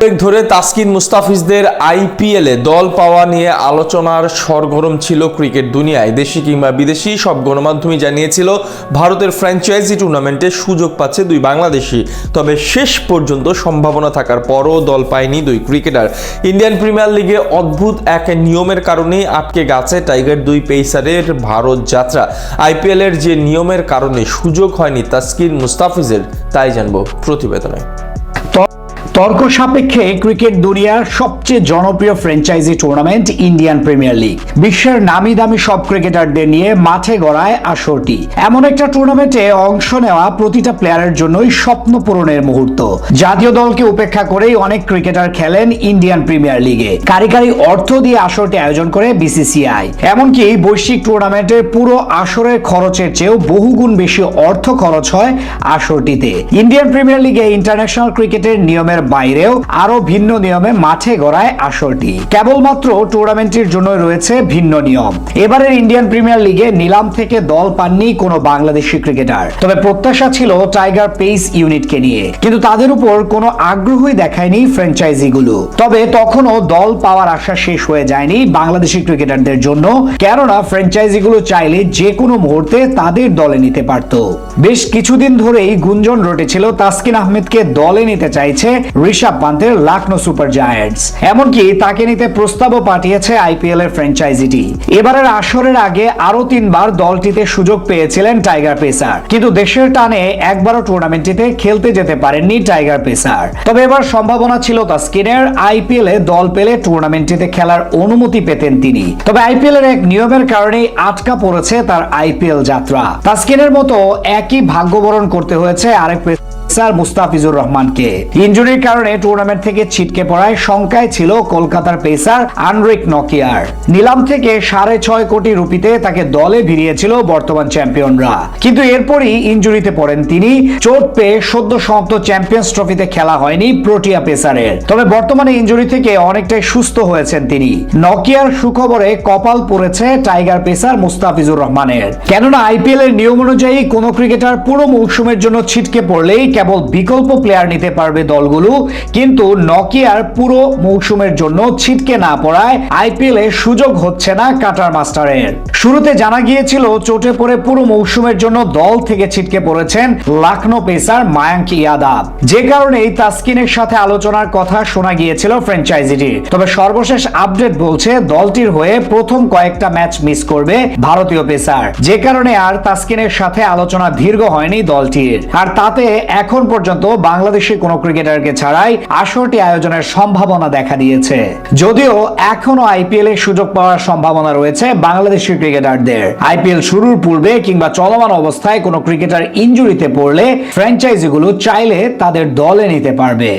ধরে তাসকিন মুস্তাফিজদের আইপিএলে দল পাওয়া নিয়ে আলোচনার সরগরম ছিল ক্রিকেট দুনিয়ায়। দেশি কিংবা বিদেশি সব গণমাধ্যমই জানিয়েছিল ভারতের ফ্র্যাঞ্চাইজি টুর্নামেন্টে সুযোগ পাচ্ছে দুই বাংলাদেশি। তবে শেষ পর্যন্ত সম্ভাবনা থাকার পরও দল পায়নি দুই ক্রিকেটার। ইন্ডিয়ান প্রিমিয়ার লিগে অদ্ভুত এক নিয়মের কারণেই আটকে গেছে টাইগার দুই পেসারের ভারত যাত্রা। আইপিএলের যে নিয়মের কারণে সুযোগ হয়নি তাসকিন মুস্তাফিজের, তাই জানবো প্রতিবেদনে। তর্ক সাপেক্ষে ক্রিকেট দুনিয়ার সবচেয়ে জনপ্রিয় franchise tournament Indian premier league বিশ্বের নামি দামি সব ক্রিকেটারদের নিয়ে মাঠে গড়ায় আসরটি। এমন একটা টুর্নামেন্টে অংশ নেওয়া প্রতিটা প্লেয়ারের জন্যই স্বপ্ন পূরণের মুহূর্ত। জাতীয় দলকে উপেক্ষা করেই অনেক ক্রিকেটার খেলেন ইন্ডিয়ান প্রিমিয়ার লিগে। কারিগরি অর্থ দিয়ে আসরটি আয়োজন করে বিসিসিআই। এমনকি বৈশ্বিক টুর্নামেন্টের পুরো আসরের খরচের চেয়েও বহুগুণ বেশি অর্থ খরচ হয় আসরটিতে। ইন্ডিয়ান প্রিমিয়ার লিগে ইন্টারন্যাশনাল ক্রিকেটের নিয়মের বাইরেও আরো ভিন্ন নিয়মে মাঠে গড়ায় আসরটি। কেবলমাত্র টুর্নামেন্টের জন্য রয়েছে ভিন্ন নিয়ম। এবারের ইন্ডিয়ান প্রিমিয়ার লিগে নিলাম থেকে দল পাননি কোনো বাংলাদেশি ক্রিকেটার। তবে প্রত্যাশা ছিল টাইগার পেস ইউনিটকে নিয়ে, কিন্তু তাদের উপর কোনো আগ্রহই দেখায়নি ফ্র্যাঞ্চাইজিগুলো। তবে তখনও দল পাওয়ার আশা শেষ হয়ে যায়নি বাংলাদেশি ক্রিকেটারদের জন্য, কেননা ফ্র্যাঞ্চাইজিগুলো চাইলে যে কোনো মুহূর্তে তাদের দলে নিতে পারত। বেশ কিছুদিন ধরেই গুঞ্জন রটেছিল তাসকিন আহমেদকে দলে নিতে চাইছে ঋষভ পান্তের লখনৌ সুপার জায়ান্টস। এমনকি তাকে নিতে প্রস্তাবও পাঠিয়েছে আইপিএল এর ফ্র্যাঞ্চাইজিটি। এবারের আসরের আগে আরো 3 বার দলটিতে সুযোগ পেয়েছিলেন টাইগার পেসার, কিন্তু দেশের টানে একবারও টুর্নামেন্টটিতে খেলতে যেতে পারেননি টাইগার পেসার। তবে এবার সম্ভাবনা ছিল তাসকিনের। আইপিএল এ দল পেলে টুর্নামেন্টটিতে খেলার অনুমতি পেতেন তিনি। তবে আইপিএল এর এক নিয়মের কারণেই আটকা পড়েছে তার আইপিএল যাত্রা। তাসকিনের মতো একই ভাগ্যবরণ করতে হয়েছে আরেক মুস্তাফিজুর রহমানকে। ইনজুরির কারণে টুর্নামেন্ট থেকে ছিটকে পড়ায় শঙ্কায় ছিল কলকাতার পেসার আনরিক নকিয়ার। নিলাম থেকে 6.5 কোটি রুপিতে তাকে দলে ভিড়িয়েছিল বর্তমান চ্যাম্পিয়নরা, কিন্তু এরপরই ইনজুরিতে পড়েন তিনি। চোট পেয়ে সদ্য সমাপ্ত চ্যাম্পিয়ন্স ট্রফিতে খেলা হয়নি প্রোটিয়া পেসারের। তবে বর্তমানে ইনজুরি থেকে অনেকটাই সুস্থ হয়েছেন তিনি। নকিয়ার সুখবরে কপাল পড়েছে টাইগার পেসার মুস্তাফিজুর রহমানের, কেননা আইপিএল এর নিয়ম অনুযায়ী কোন ক্রিকেটার পুরো মৌসুমের জন্য ছিটকে পড়লেই কেবল বিকল্প প্লেয়ার নিতে পারবে দলগুলো, কিন্তু নকিয়ার পুরো মৌসুমের জন্য ছিটকে না পড়ায় আইপিএল এ সুযোগ হচ্ছে না কাটার মাস্টারের। শুরুতে জানা গিয়েছিল চোটে পড়ে পুরো মৌসুমের জন্য দল থেকে ছিটকে পড়েছেন লখনৌ পেসার মায়াঙ্ক ইয়াদাব, যে কারণেই তাসকিনের সাথে আলোচনার কথা শোনা গিয়েছিল ফ্র্যাঞ্চাইজিটির। তবে সর্বশেষ আপডেট বলছে দলটির হয়ে প্রথম কয়েকটা ম্যাচ মিস করবে ভারতীয় পেসার, যে কারণে আর তাসকিনের সাথে আলোচনা দীর্ঘ হয়নি দলটির। আর তাতে এখন পর্যন্ত বাংলাদেশি কোনো ক্রিকেটারকে ছাড়াই আসরটি আয়োজনের সম্ভাবনা দেখা দিয়েছে। যদিও এখনো আইপিএল এর সুযোগ পাওয়ার সম্ভাবনা রয়েছে বাংলাদেশি ক্রিকেটারদের। আইপিএল শুরুর পূর্বে কিংবা চলমান অবস্থায় কোনো ক্রিকেটার ইনজুরিতে পড়লে ফ্র্যাঞ্চাইজিগুলো চাইলে তাদের দলে নিতে পারবে।